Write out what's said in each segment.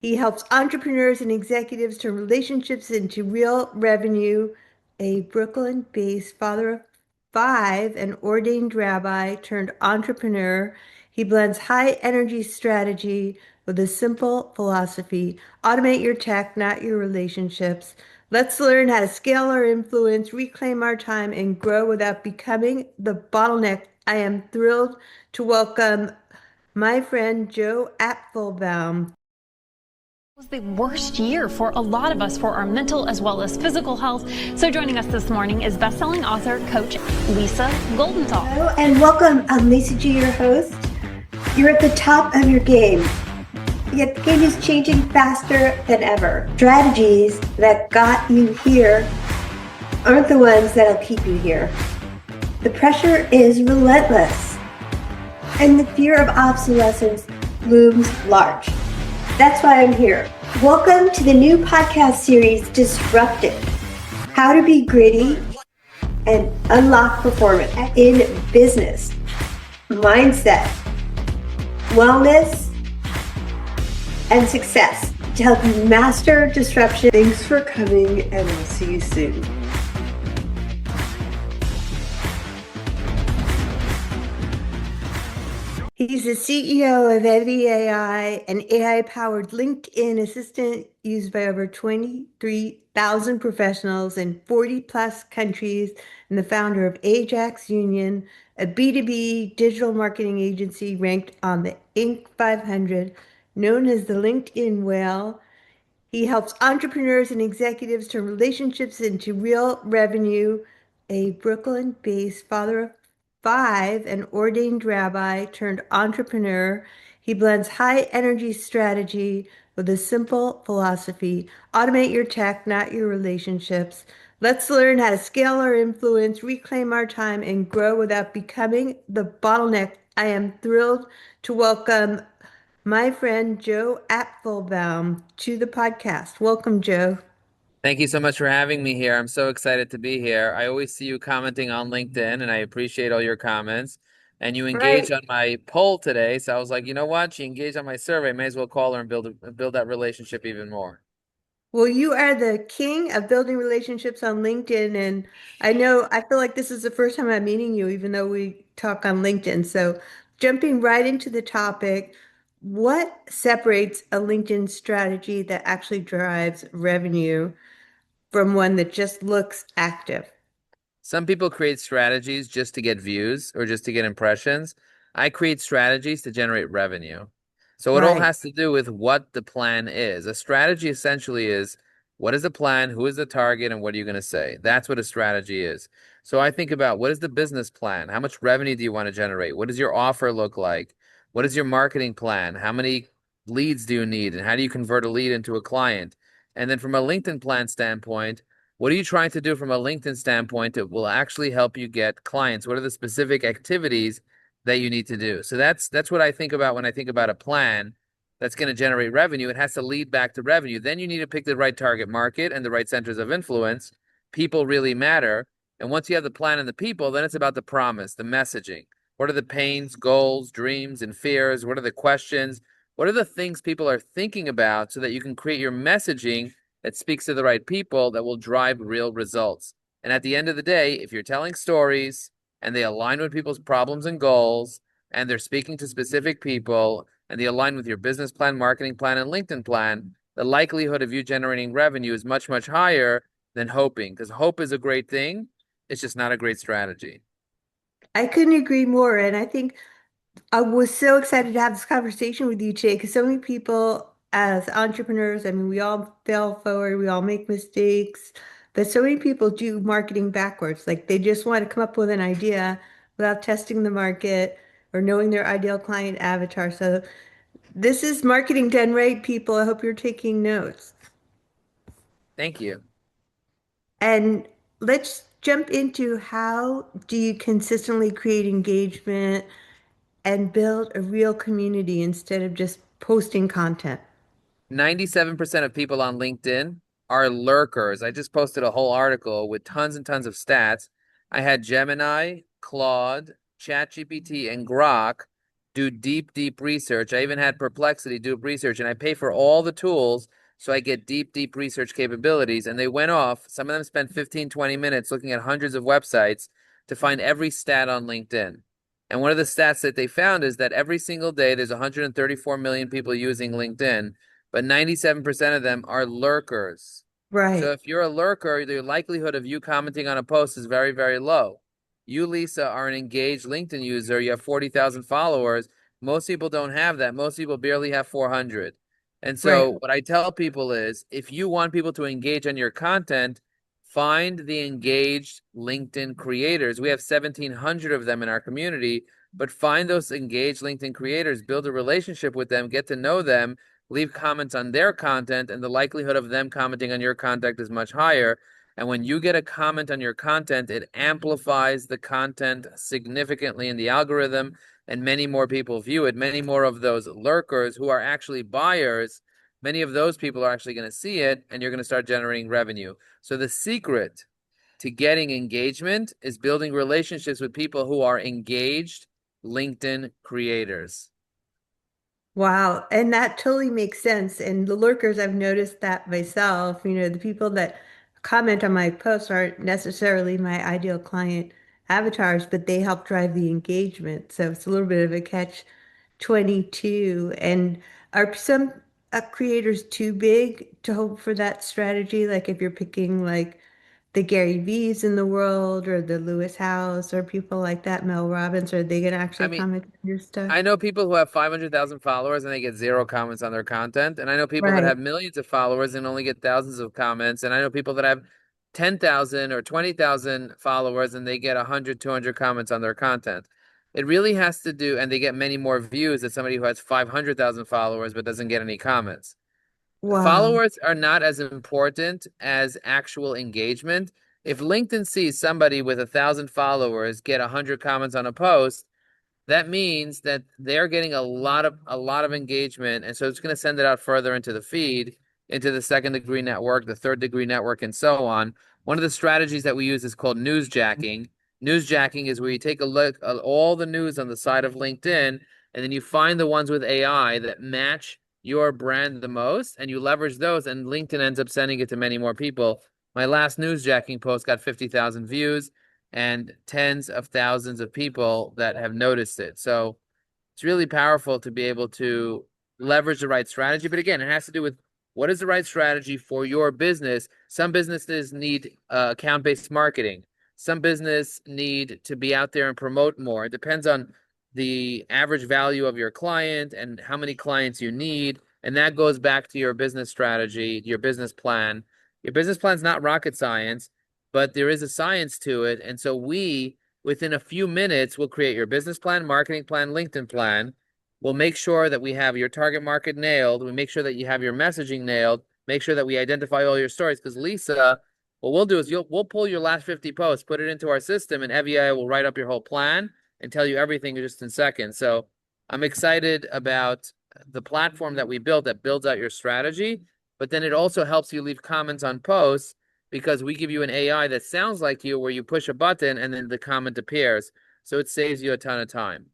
He helps entrepreneurs and executives turn relationships into real revenue. A Brooklyn-based father of five and ordained rabbi turned entrepreneur. He blends high energy strategy with a simple philosophy. Automate your tech, not your relationships. Let's learn how to scale our influence, reclaim our time, and grow without becoming the bottleneck. I am thrilled to welcome my friend Joe Apfelbaum. Was the worst year for a lot of us for our mental as well as physical health. So joining us this morning is best-selling author, coach Lisa Goldenthal. Hello and welcome. I'm Lisa G, your host. You're at the top of your game, yet the game is changing faster than ever. Strategies that got you here aren't the ones that'll keep you here. The pressure is relentless, and the fear of obsolescence looms large. That's why I'm here. Welcome to the new podcast series, Disrupted: How to Be Gritty and Unlock Performance in Business, Mindset, Wellness, and Success to help you master disruption. Thanks for coming, and we'll see you soon. He's the CEO of Heavy AI, an AI-powered LinkedIn assistant used by over 23,000 professionals in 40 plus countries, and the founder of Ajax Union, a B2B digital marketing agency ranked on the Inc. 500, known as the LinkedIn Whale. He helps entrepreneurs and executives turn relationships into real revenue. A Brooklyn-based father of five and ordained rabbi turned entrepreneur. He blends high energy strategy with a simple philosophy. Automate your tech, not your relationships. Let's learn how to scale our influence, reclaim our time, and grow without becoming the bottleneck. I am thrilled to welcome my friend Joe Apfelbaum to the podcast. Welcome, Joe. Thank you so much for having me here. I'm so excited to be here. I always see you commenting on LinkedIn, and I appreciate all your comments. And you engaged Right. on my poll today, so I was like, you know what? She engaged on my survey. May as well call her and build that relationship even more. Well, you are the king of building relationships on LinkedIn. And I feel like this is the first time I'm meeting you, even though we talk on LinkedIn. So, jumping right into the topic, what separates a LinkedIn strategy that actually drives revenue from one that just looks active? Some people create strategies just to get views or just to get impressions. I create strategies to generate revenue. So it all Right. has to do with what the plan is. A strategy essentially is what is the plan, who is the target, and what are you going to say? That's what a strategy is. So I think about what is the business plan? How much revenue do you want to generate? What does your offer look like? What is your marketing plan? How many leads do you need? And how do you convert a lead into a client? And then from a LinkedIn plan standpoint, what are you trying to do from a LinkedIn standpoint that will actually help you get clients? What are the specific activities that you need to do? So that's what I think about when I think about a plan that's going to generate revenue. It has to lead back to revenue. Then you need to pick the right target market and the right centers of influence. People really matter. And once you have the plan and the people, then it's about the promise, the messaging. What are the pains, goals, dreams, and fears? What are the questions? What are the things people are thinking about so that you can create your messaging that speaks to the right people that will drive real results? And at the end of the day, if you're telling stories and they align with people's problems and goals, and they're speaking to specific people, and they align with your business plan, marketing plan, and LinkedIn plan, the likelihood of you generating revenue is much, much higher than hoping. Because hope is a great thing. It's just not a great strategy. I couldn't agree more. And I think I was so excited to have this conversation with you today because so many people, as entrepreneurs, I mean, we all fail forward, we all make mistakes, but so many people do marketing backwards. Like they just want to come up with an idea without testing the market or knowing their ideal client avatar. So this is marketing done right, people. I hope you're taking notes. Thank you. And let's jump into how do you consistently create engagement and build a real community instead of just posting content. 97% of people on LinkedIn are lurkers. I just posted a whole article with tons and tons of stats. I had Gemini, Claude, ChatGPT, and Grok do deep, deep research. I even had Perplexity do research, and I pay for all the tools so I get deep, deep research capabilities. And they went off. Some of them spent 15, 20 minutes looking at hundreds of websites to find every stat on LinkedIn. And one of the stats that they found is that every single day there's 134 million people using LinkedIn, but 97% of them are lurkers. So Right, if you're a lurker, the likelihood of you commenting on a post is very, very low. You, Lisa, are an engaged LinkedIn user. You have 40,000 followers. Most people don't have that. Most people barely have 400. And right. so what I tell people is if you want people to engage on your content, find the engaged LinkedIn creators. We have 1,700 of them in our community, but find those engaged LinkedIn creators, build a relationship with them, get to know them, leave comments on their content, and the likelihood of them commenting on your content is much higher. And when you get a comment on your content, it amplifies the content significantly in the algorithm, and many more people view it. Many more of those lurkers who are actually buyers, many of those people are actually going to see it, and you're going to start generating revenue. So the secret to getting engagement is building relationships with people who are engaged LinkedIn creators. Wow. And that totally makes sense. And the lurkers, I've noticed that myself. The people that comment on my posts aren't necessarily my ideal client avatars, but they help drive the engagement. So it's a little bit of a catch 22. And are some creators too big to hope for that strategy? Like if you're picking like the Gary V's in the world or the Lewis House or people like that, Mel Robbins, are they going to I actually mean, comment on your stuff? I know people who have 500,000 followers and they get zero comments on their content. And I know people that Right. have millions of followers and only get thousands of comments. And I know people that have 10,000 or 20,000 followers and they get 100, 200 comments on their content. It really has to do, and they get many more views than somebody who has 500,000 followers but doesn't get any comments. Wow. Followers are not as important as actual engagement. If LinkedIn sees somebody with 1,000 followers get 100 comments on a post, that means that they're getting a lot of engagement, and so it's going to send it out further into the feed, into the second degree network, the third degree network, and so on. One of the strategies that we use is called newsjacking. Newsjacking is where you take a look at all the news on the side of LinkedIn, and then you find the ones with AI that match your brand the most, and you leverage those, and LinkedIn ends up sending it to many more people. My last newsjacking post got 50,000 views and tens of thousands of people that have noticed it. So it's really powerful to be able to leverage the right strategy. But again, it has to do with what is the right strategy for your business. Some businesses need account-based marketing. Some business need to be out there and promote more. It depends on the average value of your client and how many clients you need. And that goes back to your business strategy, your business plan. Your business plan is not rocket science, but there is a science to it. And so within a few minutes, will create your business plan, marketing plan, LinkedIn plan. We'll make sure that we have your target market nailed. We make sure that you have your messaging nailed. Make sure that we identify all your stories. Because Lisa, what we'll do is we'll pull your last 50 posts, put it into our system, and EVI will write up your whole plan and tell you everything just in seconds. So I'm excited about the platform that we built that builds out your strategy, but then it also helps you leave comments on posts because we give you an AI that sounds like you, where you push a button and then the comment appears. So it saves you a ton of time.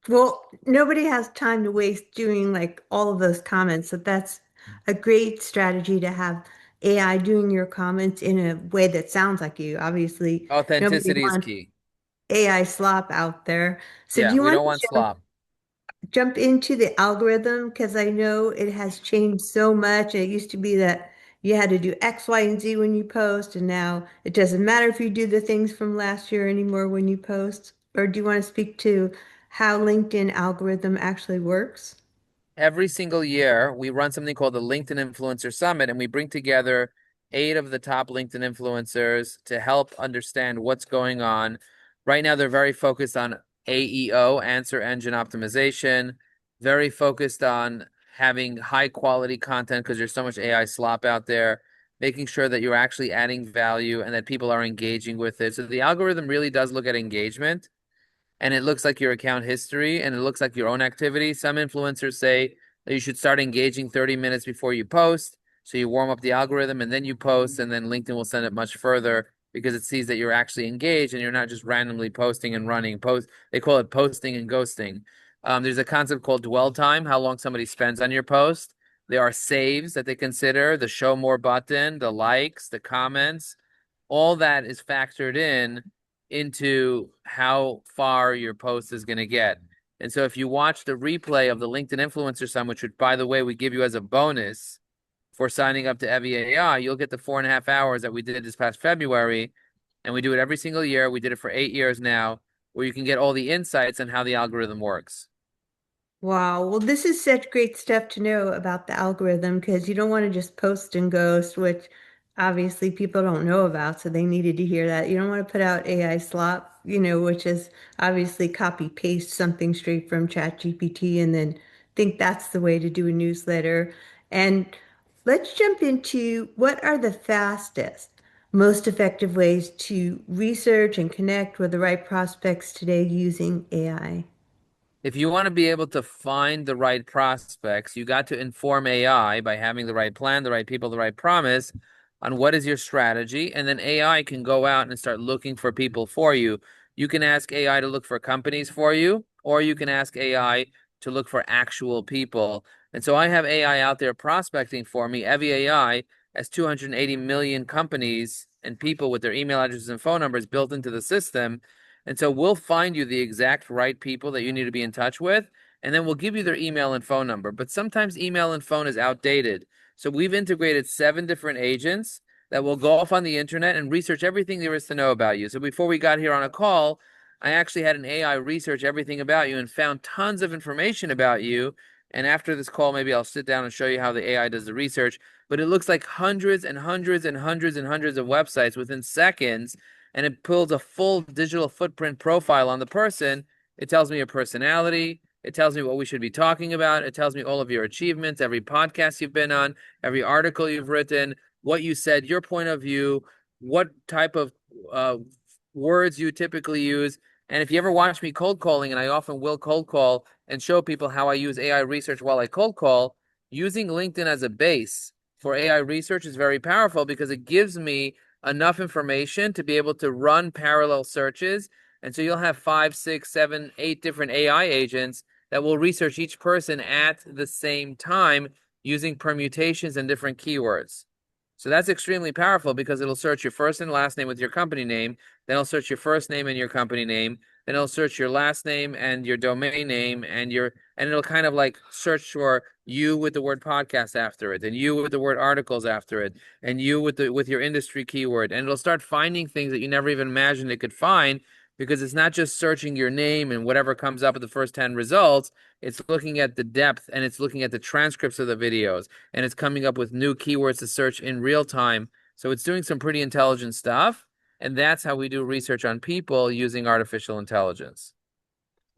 Well, nobody has time to waste doing like all of those comments. So that's a great strategy to have AI doing your comments in a way that sounds like you. Obviously, nobody Authenticity is wants key. AI slop out there. So do Yeah, you we want don't want to slop. jump into the algorithm? Because I know it has changed so much. It used to be that you had to do X, Y, and Z when you post, and now it doesn't matter if you do the things from last year anymore when you post. Or do you want to speak to how LinkedIn algorithm actually works? Every single year, we run something called the LinkedIn Influencer Summit, and we bring together 8 of the top LinkedIn influencers to help understand what's going on. Right now, they're very focused on AEO, answer engine optimization, very focused on having high quality content because there's so much AI slop out there, making sure that you're actually adding value and that people are engaging with it. So the algorithm really does look at engagement, and it looks like your account history and it looks like your own activity. Some influencers say that you should start engaging 30 minutes before you post. So you warm up the algorithm and then you post, and then LinkedIn will send it much further because it sees that you're actually engaged and you're not just randomly posting and running. They call it posting and ghosting. There's a concept called dwell time, how long somebody spends on your post. There are saves that they consider, the show more button, the likes, the comments. All that is factored in into how far your post is going to get. And so if you watch the replay of the LinkedIn Influencer Summit, which, by the way, we give you as a bonus for signing up to EVAI, you'll get the 4.5 hours that we did this past February. And we do it every single year. We did it for 8 years now, where you can get all the insights on how the algorithm works. Wow. Well, this is such great stuff to know about the algorithm because you don't want to just post and ghost, which obviously people don't know about. So they needed to hear that. You don't want to put out AI slop, which is obviously copy paste something straight from ChatGPT and then think that's the way to do a newsletter. And let's jump into what are the fastest, most effective ways to research and connect with the right prospects today using AI? If you want to be able to find the right prospects, you got to inform AI by having the right plan, the right people, the right promise on what is your strategy. And then AI can go out and start looking for people for you. You can ask AI to look for companies for you, or you can ask AI to look for actual people. And so I have AI out there prospecting for me. Every AI has 280 million companies and people with their email addresses and phone numbers built into the system. And so we'll find you the exact right people that you need to be in touch with, and then we'll give you their email and phone number. But sometimes email and phone is outdated. So we've integrated 7 different agents that will go off on the internet and research everything there is to know about you. So before we got here on a call, I actually had an AI research everything about you and found tons of information about you. And after this call, maybe I'll sit down and show you how the AI does the research. But it looks like hundreds and hundreds and hundreds and hundreds of websites within seconds, and it pulls a full digital footprint profile on the person. It tells me your personality. It tells me what we should be talking about. It tells me all of your achievements, every podcast you've been on, every article you've written, what you said, your point of view, what type of words you typically use. And if you ever watch me cold calling, and I often will cold call and show people how I use AI research while I cold call, using LinkedIn as a base for AI research is very powerful because it gives me enough information to be able to run parallel searches. And so you'll have 5, 6, 7, 8 different AI agents that will research each person at the same time using permutations and different keywords. So that's extremely powerful because it'll search your first and last name with your company name, then it'll search your first name and your company name, then it'll search your last name and your domain name and it'll kind of like search for you with the word podcast after it, and you with the word articles after it, and you with your industry keyword, and it'll start finding things that you never even imagined it could find, because it's not just searching your name and whatever comes up with the first 10 results. It's looking at the depth, and it's looking at the transcripts of the videos, and it's coming up with new keywords to search in real time. So it's doing some pretty intelligent stuff. And that's how we do research on people using artificial intelligence.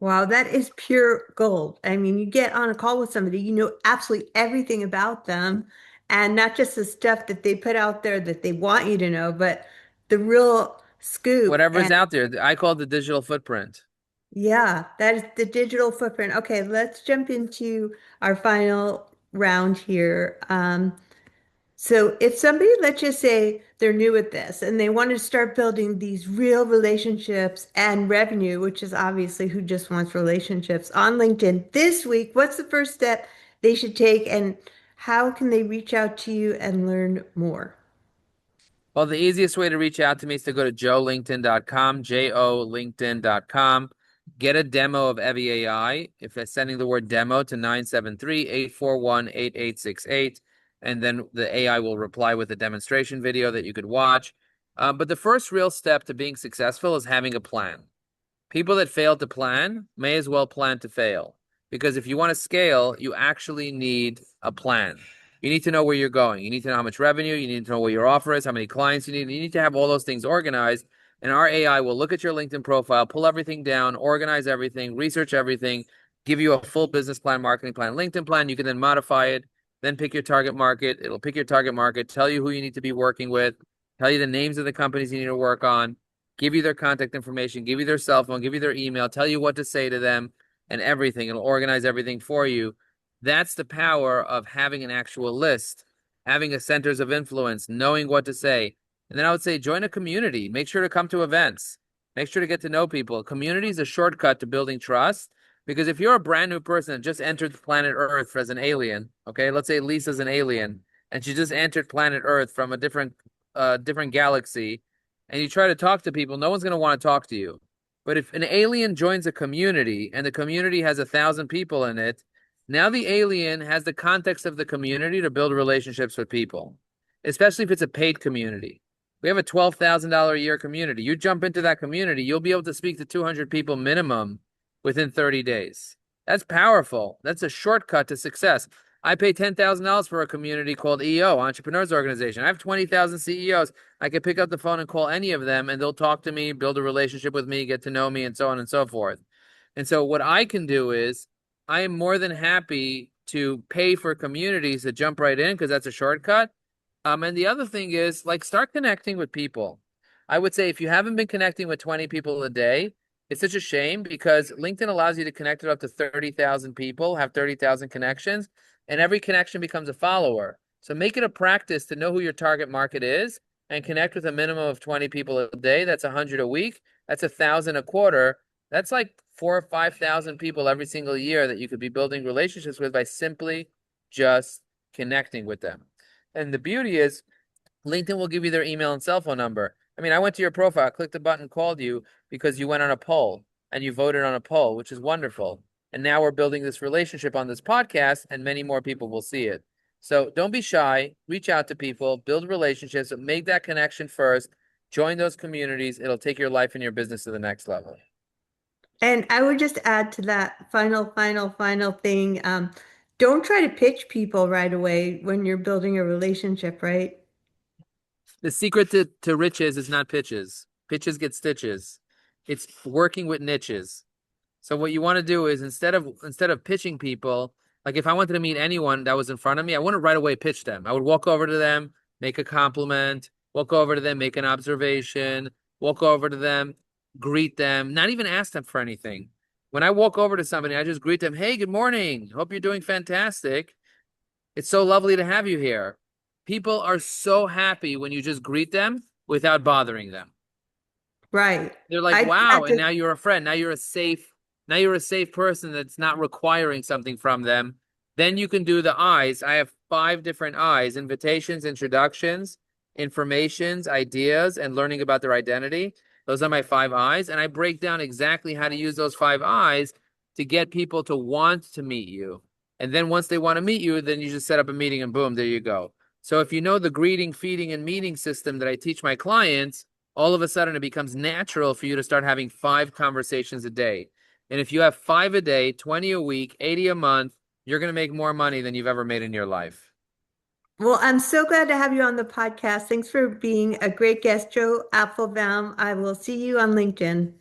Wow, that is pure gold. I mean, you get on a call with somebody, you know absolutely everything about them, and not just the stuff that they put out there that they want you to know, but the real scoop. Whatever's out there, I call it the digital footprint. Yeah, that is the digital footprint. Okay, let's jump into our final round here. So if somebody, let's just say they're new at this and they want to start building these real relationships and revenue, which is obviously who just wants relationships on LinkedIn this week, what's the first step they should take and how can they reach out to you and learn more? Well, the easiest way to reach out to me is to go to joelinkedin.com, jolinkedin.com. Get a demo of Evie AI. If they're sending the word demo to 973-841-8868, and then the AI will reply with a demonstration video that you could watch. But the first real step to being successful is having a plan. People that fail to plan may as well plan to fail. Because if you want to scale, you actually need a plan. You need to know where you're going. You need to know how much revenue, you need to know what your offer is, how many clients you need. You need to have all those things organized. And our AI will look at your LinkedIn profile, pull everything down, organize everything, research everything, give you a full business plan, marketing plan, LinkedIn plan. You can then modify it, then pick your target market. It'll pick your target market, tell you who you need to be working with, tell you the names of the companies you need to work on, give you their contact information, give you their cell phone, give you their email, tell you what to say to them and everything. It'll organize everything for you. That's the power of having an actual list, having a centers of influence, knowing what to say. And then I would say join a community. Make sure to come to events. Make sure to get to know people. Community is a shortcut to building trust. Because if you're a brand new person that just entered the planet Earth as an alien, okay, let's say Lisa's an alien and she just entered planet Earth from a different galaxy, and you try to talk to people, no one's going to want to talk to you. But if an alien joins a community and the community has 1,000 people in it, now the alien has the context of the community to build relationships with people, especially if it's a paid community. We have a $12,000 a year community. You jump into that community, you'll be able to speak to 200 people minimum within 30 days. That's powerful. That's a shortcut to success. I pay $10,000 for a community called EO, Entrepreneurs Organization. I have 20,000 CEOs. I can pick up the phone and call any of them, and they'll talk to me, build a relationship with me, get to know me, and so on and so forth. And so what I can do is I am more than happy to pay for communities to jump right in because that's a shortcut. And the other thing is like start connecting with people. I would say if you haven't been connecting with 20 people a day, it's such a shame because LinkedIn allows you to connect with up to 30,000 people, have 30,000 connections, and every connection becomes a follower. So make it a practice to know who your target market is and connect with a minimum of 20 people a day. That's 100 a week. That's 1,000 a quarter. That's like 4,000 or 5,000 people every single year that you could be building relationships with by simply just connecting with them. And the beauty is LinkedIn will give you their email and cell phone number. I mean, I went to your profile, clicked the button, called you because you went on a poll and you voted on a poll, which is wonderful. And now we're building this relationship on this podcast, and many more people will see it. So don't be shy. Reach out to people, build relationships, make that connection first. Join those communities. It'll take your life and your business to the next level. And I would just add to that final thing. Don't try to pitch people right away when you're building a relationship, right? The secret to riches is not pitches. Pitches get stitches. It's working with niches. So what you want to do is instead of pitching people, like if I wanted to meet anyone that was in front of me, I wouldn't right away pitch them. I would walk over to them, make a compliment, walk over to them, make an observation, walk over to them, greet them, not even ask them for anything. When I walk over to somebody, I just greet them. Hey, good morning. Hope you're doing fantastic. It's so lovely to have you here. People are so happy when you just greet them without bothering them. Right. They're like, I do wow, that and to now you're a friend. Now you're a safe person that's not requiring something from them. Then you can do the I's. I have 5 different I's: invitations, introductions, informations, ideas, and learning about their identity. Those are my 5 I's. And I break down exactly how to use those 5 I's to get people to want to meet you. And then once they want to meet you, then you just set up a meeting and boom, there you go. So if you know the greeting, feeding, and meeting system that I teach my clients, all of a sudden it becomes natural for you to start having 5 conversations a day. And if you have 5 a day, 20 a week, 80 a month, you're going to make more money than you've ever made in your life. Well, I'm so glad to have you on the podcast. Thanks for being a great guest, Joe Apfelbaum. I will see you on LinkedIn.